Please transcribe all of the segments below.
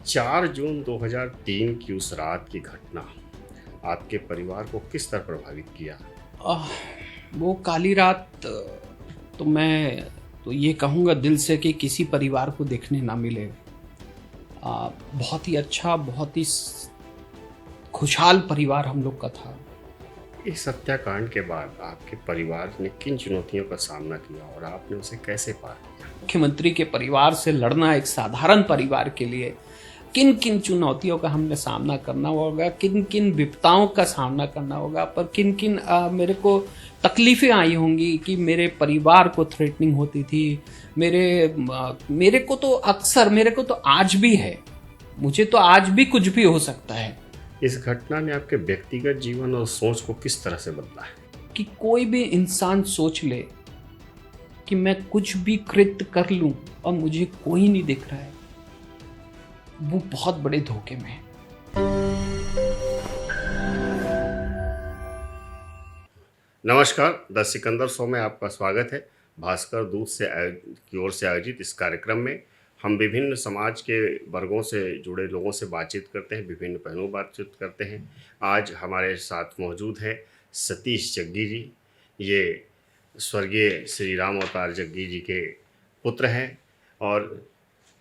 4 जून 2003 की उस रात की घटना आपके परिवार को किस तरह प्रभावित किया? आह, वो काली रात तो मैं तो ये कहूँगा दिल से कि किसी परिवार को देखने ना मिले। बहुत ही अच्छा, बहुत ही खुशहाल परिवार हम लोग का था। इस हत्याकांड के बाद आपके परिवार ने किन चुनौतियों का सामना किया और आपने उसे कैसे पार किया? मुख्यमंत्री के परिवार से लड़ना एक साधारण परिवार के लिए किन किन चुनौतियों का हमने सामना करना होगा, किन किन विपदाओं का सामना करना होगा, पर किन किन मेरे को तकलीफ़ें आई होंगी कि मेरे परिवार को थ्रेटनिंग होती थी। मेरे को तो अक्सर, मेरे को तो आज भी है, मुझे तो आज भी कुछ भी हो सकता है। इस घटना ने आपके व्यक्तिगत जीवन और सोच को किस तरह से बदला है? कि कोई भी इंसान सोच ले कि मैं कुछ भी कृत्य कर लूं और मुझे कोई नहीं दिख रहा है, वो बहुत बड़े धोखे में है। नमस्कार, द सिकंदर शो में आपका स्वागत है। भास्कर दूत की ओर से आयोजित इस कार्यक्रम में हम विभिन्न समाज के वर्गों से जुड़े लोगों से बातचीत करते हैं, विभिन्न पहलुओं बातचीत करते हैं। आज हमारे साथ मौजूद हैं सतीश जग्गी जी। ये स्वर्गीय श्री राम अवतार जग्गी जी के पुत्र हैं और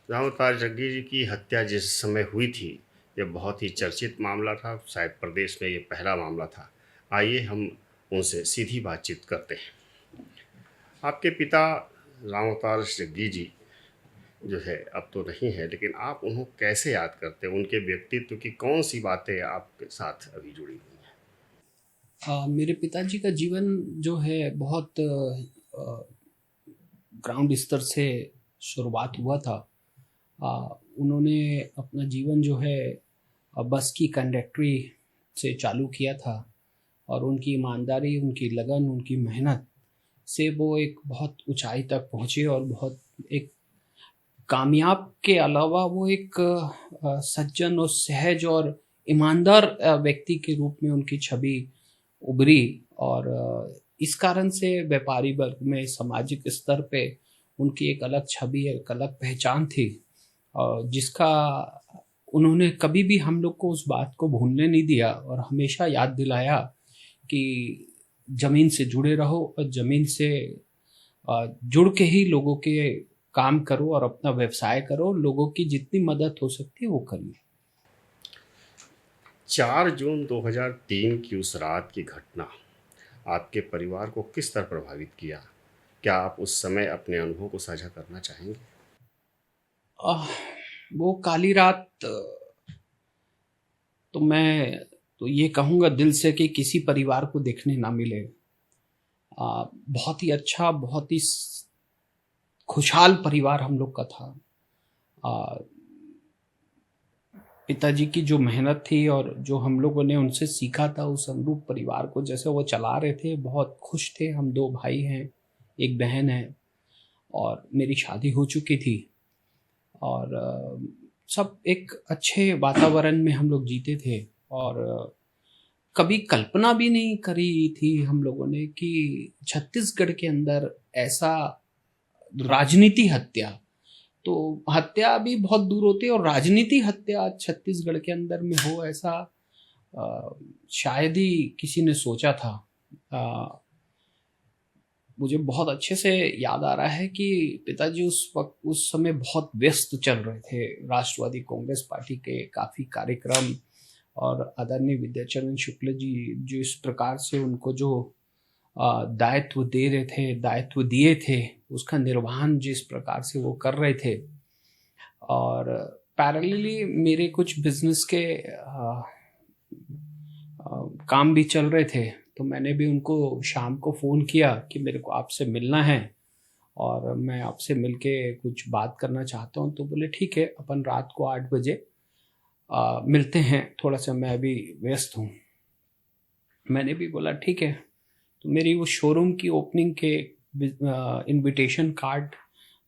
राम अवतार जग्गी जी की हत्या जिस समय हुई थी, यह बहुत ही चर्चित मामला था। शायद प्रदेश में ये पहला मामला था। आइए हम उनसे सीधी बातचीत करते हैं। आपके पिता राम अवतार जग्गी जी जो है अब तो नहीं है, लेकिन आप उन्हें कैसे याद करते हैं? उनके व्यक्तित्व की कौन सी बातें आपके साथ अभी जुड़ी हुई हैं? मेरे पिताजी का जीवन जो है बहुत ग्राउंड स्तर से शुरुआत हुआ था। उन्होंने अपना जीवन जो है बस की कंडक्टरी से चालू किया था और उनकी ईमानदारी, उनकी लगन, उनकी मेहनत से वो एक बहुत ऊंचाई तक पहुँचे और बहुत एक कामयाब के अलावा वो एक सज्जन और सहज और ईमानदार व्यक्ति के रूप में उनकी छवि उभरी। और इस कारण से व्यापारी वर्ग में, सामाजिक स्तर पे उनकी एक अलग छवि, एक अलग पहचान थी, और जिसका उन्होंने कभी भी हम लोग को उस बात को भूलने नहीं दिया और हमेशा याद दिलाया कि ज़मीन से जुड़े रहो और ज़मीन से जुड़ के ही लोगों के काम करो और अपना व्यवसाय करो, लोगों की जितनी मदद हो सकती है वो करिए। 4 जून 2003 की उस रात की घटना आपके परिवार को किस तरह प्रभावित किया? क्या आप उस समय अपने अनुभव को साझा करना चाहेंगे? आह, वो काली रात तो मैं तो ये कहूँगा दिल से कि किसी परिवार को देखने ना मिले। बहुत ही अच्छा, बहुत ही खुशहाल परिवार हम लोग का था। आ, पिताजी की जो मेहनत थी और जो हम लोगों ने उनसे सीखा था, उस अनुरूप परिवार को जैसे वो चला रहे थे, बहुत खुश थे। हम दो भाई हैं, एक बहन है और मेरी शादी हो चुकी थी और सब एक अच्छे वातावरण में हम लोग जीते थे। और कभी कल्पना भी नहीं करी थी हम लोगों ने कि छत्तीसगढ़ के अंदर ऐसा राजनीति हत्या, तो हत्या भी बहुत दूर होती है और राजनीति हत्या छत्तीसगढ़ के अंदर में हो, ऐसा शायद ही किसी ने सोचा था। मुझे बहुत अच्छे से याद आ रहा है कि पिताजी उस समय बहुत व्यस्त चल रहे थे। राष्ट्रवादी कांग्रेस पार्टी के काफ़ी कार्यक्रम और आदरणीय विद्याचरण शुक्ल जी जो इस प्रकार से उनको जो दायित्व दिए थे, उसका निर्वहन जिस प्रकार से वो कर रहे थे, और पैरेलली मेरे कुछ बिजनेस के काम भी चल रहे थे, तो मैंने भी उनको शाम को फ़ोन किया कि मेरे को आपसे मिलना है और मैं आपसे मिलके कुछ बात करना चाहता हूँ। तो बोले ठीक है, अपन रात को 8 बजे मिलते हैं, थोड़ा सा मैं अभी व्यस्त हूँ। मैंने भी बोला ठीक है। तो मेरी वो शोरूम की ओपनिंग के इनविटेशन कार्ड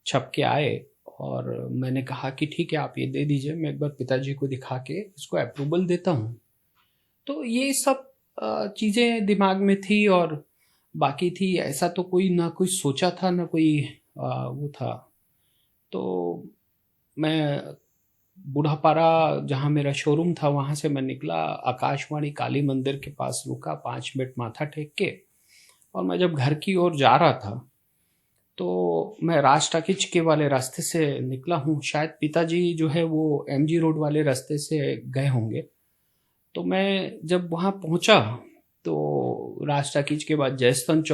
छप के आए और मैंने कहा कि ठीक है, आप ये दे दीजिए, मैं एक बार पिताजी को दिखा के इसको अप्रूवल देता हूँ। तो ये सब चीज़ें दिमाग में थी और बाकी थी, ऐसा तो कोई ना कोई सोचा था, ना कोई वो था। तो मैं बूढ़ापारा जहाँ मेरा शोरूम था वहाँ से मैं निकला, आकाशवाणी काली मंदिर के पास रुका, 5 मिनट माथा टेक के, और मैं जब घर की ओर जा रहा था तो मैं राज टाकीज के वाले रास्ते से निकला हूँ। शायद पिताजी जो है वो एमजी रोड वाले रास्ते से गए होंगे। तो मैं जब वहाँ पहुँचा तो राज टाकीज के बाद जयस्तंभ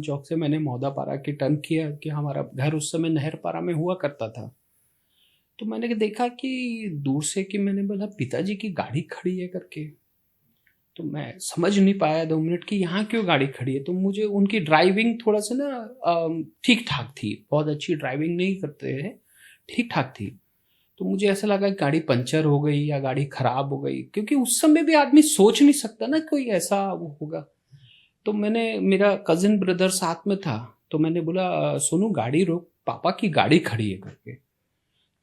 चौक से मैंने मौदापारा की टर्न किया कि हमारा घर उस समय नहरपारा में हुआ करता था। तो मैंने देखा कि दूर से, कि मैंने बोला पिताजी की गाड़ी खड़ी है करके। तो मैं समझ नहीं पाया 2 मिनट की यहाँ क्यों गाड़ी खड़ी है। तो मुझे उनकी ड्राइविंग थोड़ा सा ना ठीक ठाक थी, बहुत अच्छी ड्राइविंग नहीं करते हैं, ठीक ठाक थी। तो मुझे ऐसा लगा कि गाड़ी पंचर हो गई या गाड़ी खराब हो गई, क्योंकि उस समय भी आदमी सोच नहीं सकता ना कोई ऐसा वो होगा। तो मैंने, मेरा कजिन ब्रदर साथ में था, तो मैंने बोला सोनू गाड़ी रोक, पापा की गाड़ी खड़ी है करके।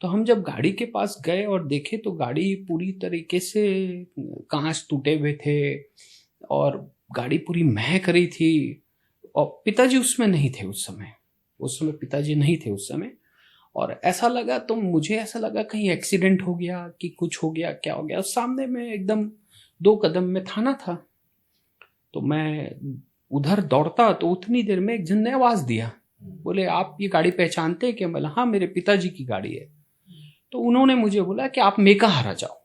तो हम जब गाड़ी के पास गए और देखे तो गाड़ी पूरी तरीके से कांच टूटे हुए थे और गाड़ी पूरी महक रही थी। और पिताजी उसमें नहीं थे उस समय पिताजी नहीं थे उस समय। और ऐसा लगा, तो मुझे ऐसा लगा कहीं एक्सीडेंट हो गया कि कुछ हो गया, क्या हो गया। सामने में एकदम 2 कदम में थाना था। तो मैं उधर दौड़ता तो उतनी देर में एक जन ने आवाज दिया, बोले आप ये गाड़ी पहचानते हैं क्या? बोला हाँ, मेरे पिताजी की गाड़ी है। तो उन्होंने मुझे बोला कि आप मेकाहारा जाओ,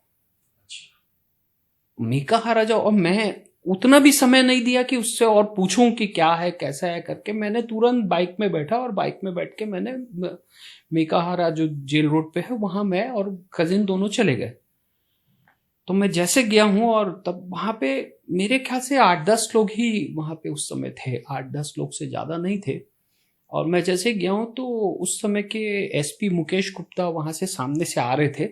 मेकाहारा जाओ। और मैं उतना भी समय नहीं दिया कि उससे और पूछूं कि क्या है कैसा है करके। मैंने तुरंत बाइक में बैठा और बाइक में बैठ के मैंने मेकाहारा जो जेल रोड पे है वहां मैं और कजिन दोनों चले गए। तो मैं जैसे गया हूं और तब वहां पे मेरे ख्याल से 8-10 लोग ही वहां पे उस समय थे, 8-10 लोग से ज्यादा नहीं थे। और मैं जैसे गया हूं तो उस समय के एसपी मुकेश गुप्ता वहां से सामने से आ रहे थे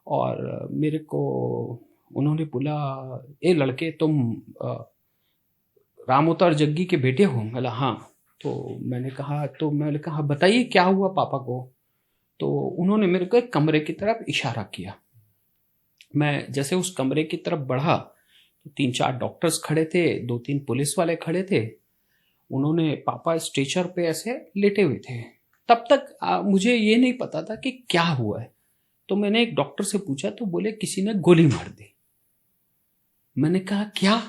और मेरे को उन्होंने बोला, ए लड़के तुम रामोतर जग्गी के बेटे हो? बोला हाँ। तो मैंने कहा बताइए क्या हुआ पापा को? तो उन्होंने मेरे को एक कमरे की तरफ इशारा किया। मैं जैसे उस कमरे की तरफ बढ़ा तो 3-4 डॉक्टर्स खड़े थे, 2-3 पुलिस वाले खड़े थे। उन्होंने, पापा स्ट्रेचर पे ऐसे लेटे हुए थे। तब तक मुझे ये नहीं पता था कि क्या हुआ है। तो मैंने एक डॉक्टर से पूछा तो बोले किसी ने गोली मार दी। मैंने कहा क्या?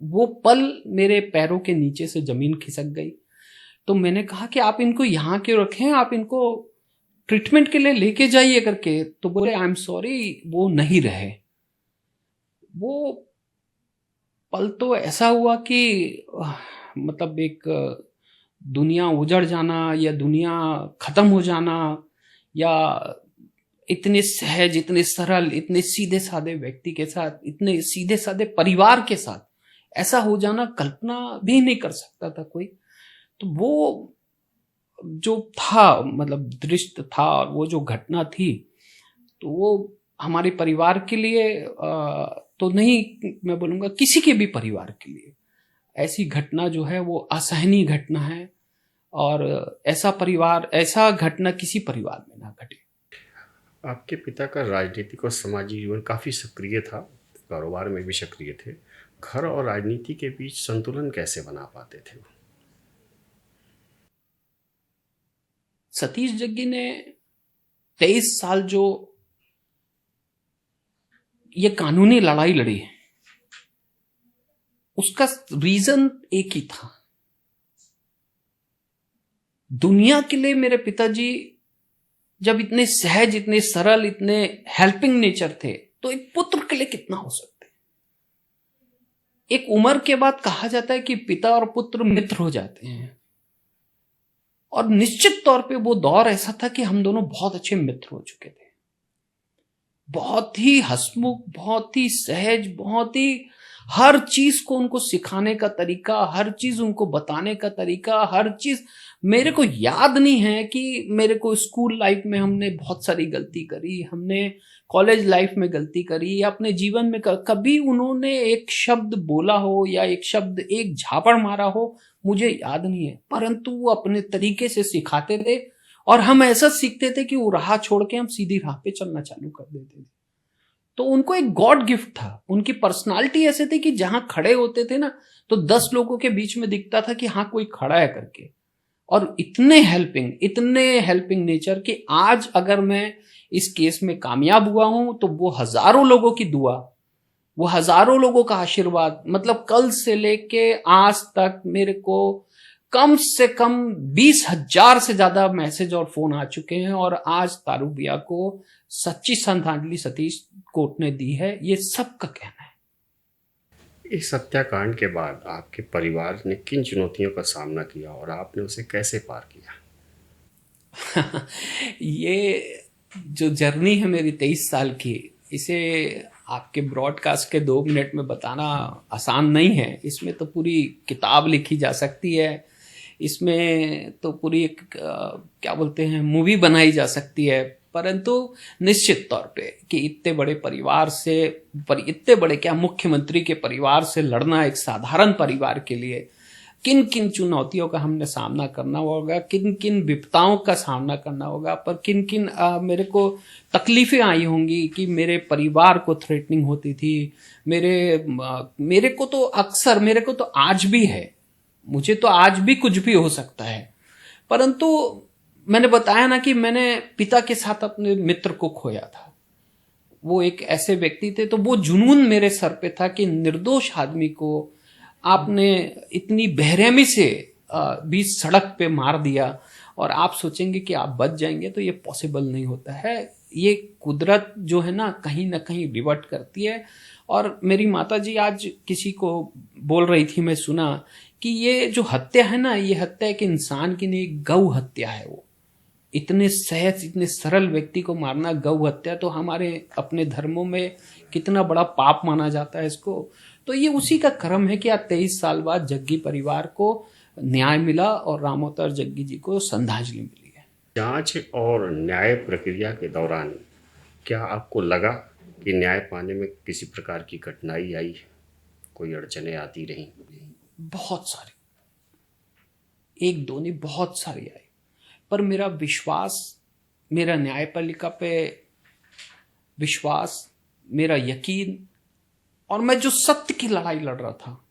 वो पल मेरे पैरों के नीचे से जमीन खिसक गई। तो मैंने कहा कि आप इनको यहाँ क्यों रखें, आप इनको ट्रीटमेंट के लिए लेके जाइए करके। तो बोले आई एम सॉरी, वो नहीं रहे। वो पल तो ऐसा हुआ कि मतलब एक दुनिया उजड़ जाना या दुनिया खत्म हो जाना, या इतने सहज, इतने सरल, इतने सीधे साधे व्यक्ति के साथ, इतने सीधे साधे परिवार के साथ ऐसा हो जाना कल्पना भी नहीं कर सकता था कोई। तो वो जो था, मतलब दृश्य था और वो जो घटना थी, तो वो हमारे परिवार के लिए तो नहीं, मैं बोलूँगा किसी के भी परिवार के लिए ऐसी घटना जो है वो असहनीय घटना है। और ऐसा घटना किसी परिवार में ना घटे। आपके पिता का राजनीतिक और सामाजिक जीवन काफ़ी सक्रिय था, कारोबार में भी सक्रिय थे। घर और राजनीति के बीच संतुलन कैसे बना पाते थे? सतीश जग्गी ने 23 साल जो ये कानूनी लड़ाई लड़ी, उसका रीजन एक ही था। दुनिया के लिए मेरे पिताजी जब इतने सहज, इतने सरल, इतने हेल्पिंग नेचर थे, तो एक पुत्र के लिए कितना हो सकते। एक उम्र के बाद कहा जाता है कि पिता और पुत्र मित्र हो जाते हैं, और निश्चित तौर पे वो दौर ऐसा था कि हम दोनों बहुत अच्छे मित्र हो चुके थे। बहुत ही हंसमुख, बहुत ही सहज, बहुत ही हर चीज को उनको सिखाने का तरीका, हर चीज उनको बताने का तरीका, हर चीज। मेरे को याद नहीं है कि मेरे को स्कूल लाइफ में हमने बहुत सारी गलती करी, हमने कॉलेज लाइफ में गलती करी, या अपने जीवन में कभी उन्होंने एक शब्द बोला हो या एक शब्द, एक झापड़ मारा हो, मुझे याद नहीं है। परंतु वो अपने तरीके से सिखाते थे और हम ऐसा सीखते थे कि वो राह छोड़ के हम सीधी राह पे चलना चालू कर देते थे। तो उनको एक गॉड गिफ्ट था। उनकी पर्सनालिटी ऐसे थी कि जहां खड़े होते थे ना, तो 10 लोगों के बीच में दिखता था कि हाँ कोई खड़ा है करके। और इतने हेल्पिंग नेचर कि आज अगर मैं इस केस में कामयाब हुआ हूं तो वो हजारों लोगों की दुआ, वो हजारों लोगों का आशीर्वाद, मतलब कल से लेके आज तक मेरे को कम से कम 20,000 से ज्यादा मैसेज और फोन आ चुके हैं। और आज तारू भैया को सच्ची श्रद्धांजलि सतीश कोर्ट ने दी है, ये सबका कहना है। इस हत्याकांड के बाद आपके परिवार ने किन चुनौतियों का सामना किया और आपने उसे कैसे पार किया? ये जो जर्नी है मेरी 23 साल की, इसे आपके ब्रॉडकास्ट के 2 मिनट में बताना आसान नहीं है। इसमें तो पूरी किताब लिखी जा सकती है, इसमें तो पूरी एक क्या बोलते हैं मूवी बनाई जा सकती है। परंतु निश्चित तौर पे कि इतने बड़े परिवार से, इतने बड़े क्या, मुख्यमंत्री के परिवार से लड़ना एक साधारण परिवार के लिए किन किन चुनौतियों का हमने सामना करना होगा, किन किन विपदाओं का सामना करना होगा, पर किन किन मेरे को तकलीफें आई होंगी कि मेरे परिवार को थ्रेटनिंग होती थी। मेरे को तो अक्सर, मेरे को तो आज भी है, मुझे तो आज भी कुछ भी हो सकता है। परंतु मैंने बताया ना कि मैंने पिता के साथ अपने मित्र को खोया था। वो एक ऐसे व्यक्ति थे, तो वो जुनून मेरे सर पे था कि निर्दोष आदमी को आपने इतनी बेरहमी से बीच सड़क पे मार दिया और आप सोचेंगे कि आप बच जाएंगे, तो ये पॉसिबल नहीं होता है। ये कुदरत जो है ना कहीं रिवर्ट करती है। और मेरी माताजी आज किसी को बोल रही थी, मैं सुना कि ये जो हत्या है ना, ये हत्या एक इंसान की नहीं, गौ हत्या है। वो इतने सहज, इतने सरल व्यक्ति को मारना, गौ हत्या, तो हमारे अपने धर्मों में कितना बड़ा पाप माना जाता है इसको। तो ये उसी का कर्म है कि आज 23 साल बाद जग्गी परिवार को न्याय मिला और रामोतर जग्गी जी को श्रद्धांजलि मिली है। जांच और न्याय प्रक्रिया के दौरान क्या आपको लगा कि न्याय पाने में किसी प्रकार की कठिनाई आई, कोई अड़चने आती रहीं? बहुत सारी, एक दो नहीं, बहुत सारी आई। पर मेरा विश्वास, मेरा न्यायपालिका पे विश्वास, मेरा यकीन, और मैं जो सत्य की लड़ाई लड़ रहा था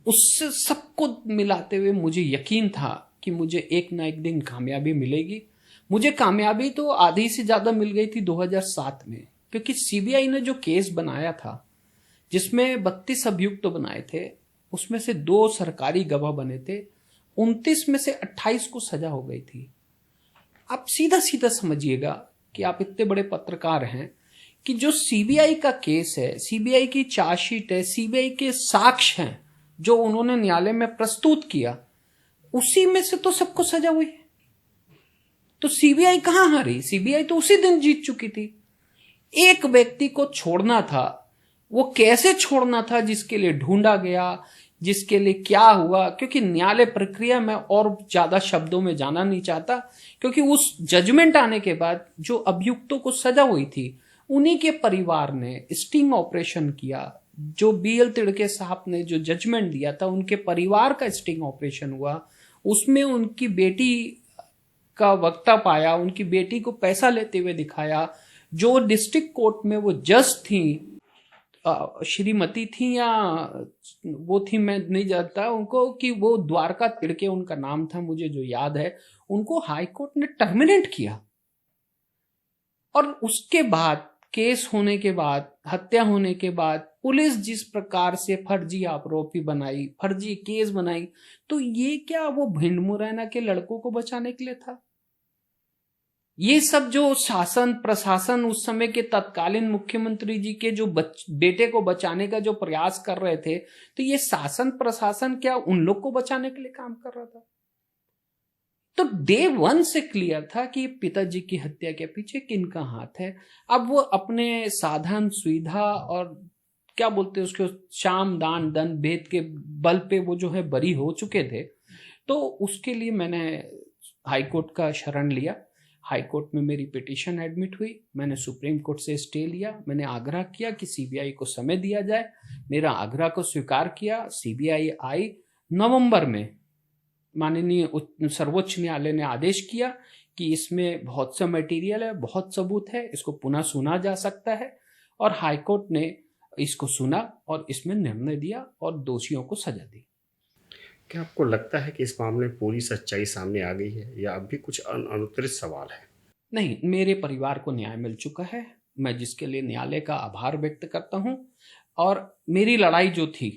उससे सबको मिलाते हुए मुझे यकीन था कि मुझे एक ना एक दिन कामयाबी मिलेगी। मुझे कामयाबी तो आधी से ज्यादा मिल गई थी 2007 में, क्योंकि सीबीआई ने जो केस बनाया था जिसमें 32 अभियुक्त तो बनाए थे, उसमें से 2 सरकारी गवाह बने थे, 29 में से 28 को सजा हो गई थी। आप सीधा सीधा समझिएगा कि आप इतने बड़े पत्रकार हैं कि जो सीबीआई का केस है, सीबीआई की चार्जशीट है, सीबीआई के साक्ष्य हैं जो उन्होंने न्यायालय में प्रस्तुत किया, उसी में से तो सबको सजा हुई। तो सीबीआई कहां हारी? सीबीआई तो उसी दिन जीत चुकी थी। एक व्यक्ति को छोड़ना था, वो कैसे छोड़ना था, जिसके लिए ढूंढा गया, जिसके लिए क्या हुआ, क्योंकि न्यायालय प्रक्रिया में और ज्यादा शब्दों में जाना नहीं चाहता, क्योंकि उस जजमेंट आने के बाद जो अभियुक्तों को सजा हुई थी उन्हीं के परिवार ने स्टिंग ऑपरेशन किया। जो बीएल तिड़के साहब ने जो जजमेंट दिया था, उनके परिवार का स्टिंग ऑपरेशन हुआ, उसमें उनकी बेटी का वक्ता पाया, उनकी बेटी को पैसा लेते हुए दिखाया। जो डिस्ट्रिक्ट कोर्ट में वो जज थी, श्रीमती थी या वो थी, मैं नहीं जानता उनको, कि वो द्वारका तिड़के उनका नाम था, मुझे जो याद है, उनको हाई कोर्ट ने टर्मिनेट किया। और उसके बाद केस होने के बाद, हत्या होने के बाद, पुलिस जिस प्रकार से फर्जी आरोपी बनाई, फर्जी केस बनाई, तो ये क्या वो भिंड मुरैना के लड़कों को बचाने के लिए था? ये सब जो शासन प्रशासन उस समय के तत्कालीन मुख्यमंत्री जी के जो बेटे को बचाने का जो प्रयास कर रहे थे, तो ये शासन प्रशासन क्या उन लोग को बचाने के लिए काम कर रहा था? तो डे 1 से क्लियर था कि पिताजी की हत्या के पीछे किनका हाथ है। अब वो अपने साधन सुविधा और क्या बोलते हैं उसको, शाम दान दंड भेद के बल पे वो जो है बरी हो चुके थे। तो उसके लिए मैंने हाईकोर्ट का शरण लिया। हाईकोर्ट में मेरी पिटीशन एडमिट हुई, मैंने सुप्रीम कोर्ट से स्टे लिया, मैंने आग्रह किया कि सीबीआई को समय दिया जाए, मेरा आग्रह को स्वीकार किया। सीबीआई आई। नवंबर में माननीय सर्वोच्च न्यायालय ने आदेश किया कि इसमें बहुत सा मटेरियल है, बहुत सबूत है, इसको पुनः सुना जा सकता है। और हाईकोर्ट ने इसको सुना और इसमें निर्णय दिया और दोषियों को सजा दी। क्या आपको लगता है कि इस मामले में पूरी सच्चाई सामने आ गई है या अब भी कुछ अनुत्तरित सवाल है? नहीं, मेरे परिवार को न्याय मिल चुका है, मैं जिसके लिए न्यायालय का आभार व्यक्त करता हूँ। और मेरी लड़ाई जो थी,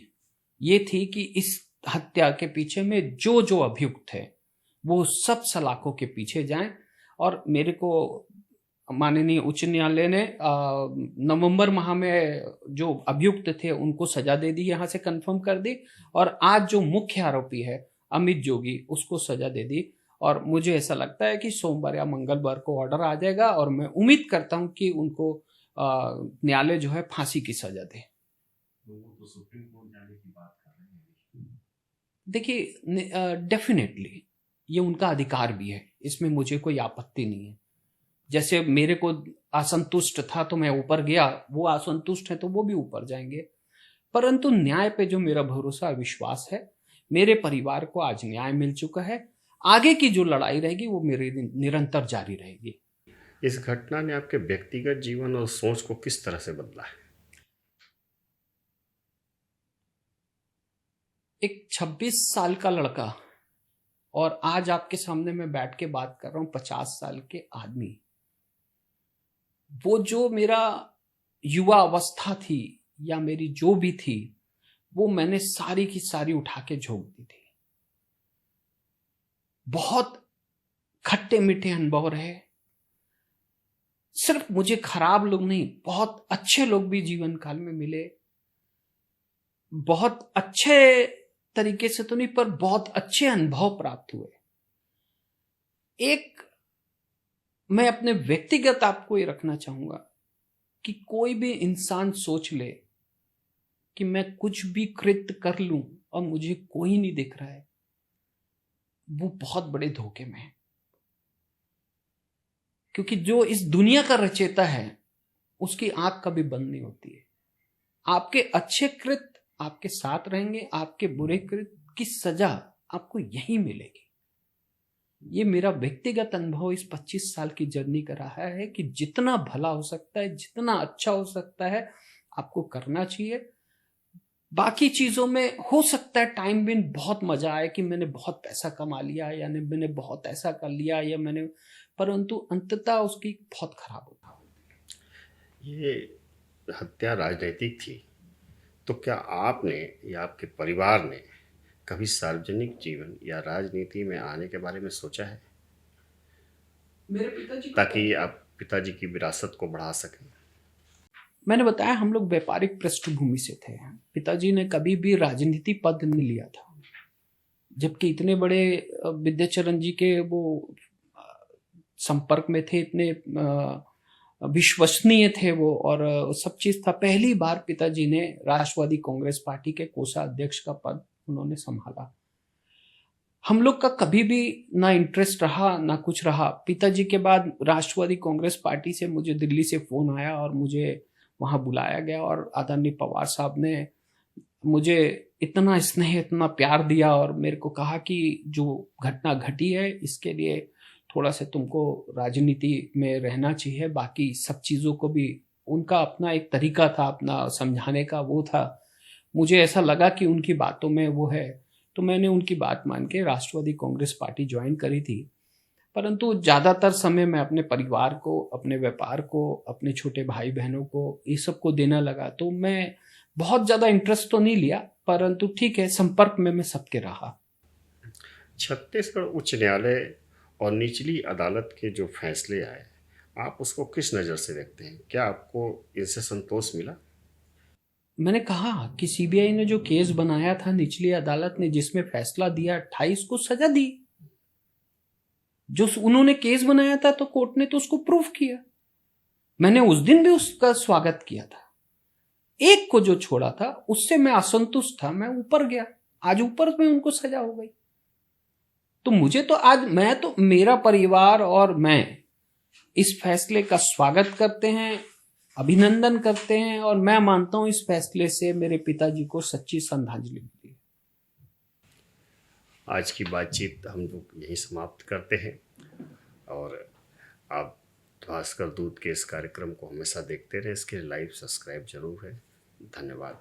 ये थी कि इस हत्या के पीछे में जो अभियुक्त थे, वो सब सलाखों के पीछे जाएं। और मेरे को माननीय उच्च न्यायालय ने नवंबर माह में जो अभियुक्त थे उनको सजा दे दी, यहाँ से कंफर्म कर दी। और आज जो मुख्य आरोपी है अमित जोगी, उसको सजा दे दी। और मुझे ऐसा लगता है कि सोमवार या मंगलवार को ऑर्डर आ जाएगा और मैं उम्मीद करता हूं कि उनको न्यायालय जो है फांसी की सजा दे। वो तो सुप्रीम कोर्ट जाने की बात कर रहे हैं। देखिए, डेफिनेटली ये उनका अधिकार भी है, इसमें मुझे कोई आपत्ति नहीं है। जैसे मेरे को असंतुष्ट था तो मैं ऊपर गया, वो असंतुष्ट है तो वो भी ऊपर जाएंगे। परंतु न्याय पे जो मेरा भरोसा और विश्वास है, मेरे परिवार को आज न्याय मिल चुका है। आगे की जो लड़ाई रहेगी वो मेरी निरंतर जारी रहेगी। इस घटना ने आपके व्यक्तिगत जीवन और सोच को किस तरह से बदला है? एक 26 साल का लड़का और आज आपके सामने मैं बैठ के बात कर रहा हूं 50 साल के आदमी, वो जो मेरा युवा अवस्था थी या मेरी जो भी थी, वो मैंने सारी की सारी उठा के झोंक दी थी। बहुत खट्टे मीठे अनुभव रहे। सिर्फ मुझे खराब लोग नहीं, बहुत अच्छे लोग भी जीवन काल में मिले। बहुत अच्छे तरीके से तो नहीं, पर बहुत अच्छे अनुभव प्राप्त हुए। एक मैं अपने व्यक्तिगत आपको ये रखना चाहूंगा कि कोई भी इंसान सोच ले कि मैं कुछ भी कृत्य कर लूं और मुझे कोई नहीं दिख रहा है, वो बहुत बड़े धोखे में है। क्योंकि जो इस दुनिया का रचेता है उसकी आंख कभी बंद नहीं होती है। आपके अच्छे कृत्य आपके साथ रहेंगे, आपके बुरे कृत्य की सजा आपको यही मिलेगी। ये मेरा व्यक्तिगत अनुभव इस 25 साल की जर्नी का रहा है कि जितना भला हो सकता है, जितना अच्छा हो सकता है, आपको करना चाहिए। बाकी चीजों में हो सकता है टाइम बिन बहुत मजा आए कि मैंने बहुत पैसा कमा लिया या मैंने बहुत ऐसा कर लिया या मैंने, परंतु अंततः उसकी बहुत खराब होता। ये हत्या राजनीतिक थी, तो क्या आपने या आपके परिवार ने कभी सार्वजनिक जीवन या राजनीति में आने के बारे में सोचा है, मेरे पिताजी ताकि आप पिताजी की विरासत को बढ़ा सकें? मैंने बताया हम लोग व्यापारिक पृष्ठभूमि से थे। पिताजी ने कभी भी राजनीति पद नहीं लिया था, जबकि इतने बड़े विद्याचरण जी के वो संपर्क में थे, इतने विश्वसनीय थे वो, और सब चीज था। पहली बार पिताजी ने राष्ट्रवादी कांग्रेस पार्टी के कोषाध्यक्ष का पद उन्होंने संभाला। हम लोग का कभी भी ना इंटरेस्ट रहा ना कुछ रहा। पिताजी के बाद राष्ट्रवादी कांग्रेस पार्टी से मुझे दिल्ली से फोन आया और मुझे वहां बुलाया गया, और आदरणीय पवार साहब ने मुझे इतना स्नेह, इतना प्यार दिया और मेरे को कहा कि जो घटना घटी है इसके लिए थोड़ा सा तुमको राजनीति में रहना चाहिए, बाकी सब चीज़ों को भी। उनका अपना एक तरीका था, अपना समझाने का वो था। मुझे ऐसा लगा कि उनकी बातों में वो है, तो मैंने उनकी बात मान के राष्ट्रवादी कांग्रेस पार्टी ज्वाइन करी थी। परंतु ज़्यादातर समय मैं अपने परिवार को, अपने व्यापार को, अपने छोटे भाई बहनों को, ये सब को देने लगा। तो मैं बहुत ज़्यादा इंटरेस्ट तो नहीं लिया, परंतु ठीक है, संपर्क में मैं सबके रहा। छत्तीसगढ़ उच्च न्यायालय और निचली अदालत के जो फैसले आए, आप उसको किस नज़र से देखते हैं? क्या आपको इनसे संतोष मिला? मैंने कहा कि सीबीआई ने जो केस बनाया था, निचली अदालत ने जिसमें फैसला दिया, 28 को सजा दी। जो उन्होंने केस बनाया था तो कोर्ट ने तो उसको प्रूफ किया। मैंने उस दिन भी उसका स्वागत किया था। एक को जो छोड़ा था उससे मैं असंतुष्ट था, मैं ऊपर गया। आज ऊपर में उनको सजा हो गई। तो मुझे तो आज, मैं तो, मेरा परिवार और मैं इस फैसले का स्वागत करते हैं, अभिनंदन करते हैं, और मैं मानता हूं इस फैसले से मेरे पिताजी को सच्ची श्रद्धांजलि मिली। आज की बातचीत हम लोग यहीं समाप्त करते हैं, और आप भास्कर दूत के इस कार्यक्रम को हमेशा देखते रहें। इसके लिए लाइव सब्सक्राइब जरूर है। धन्यवाद।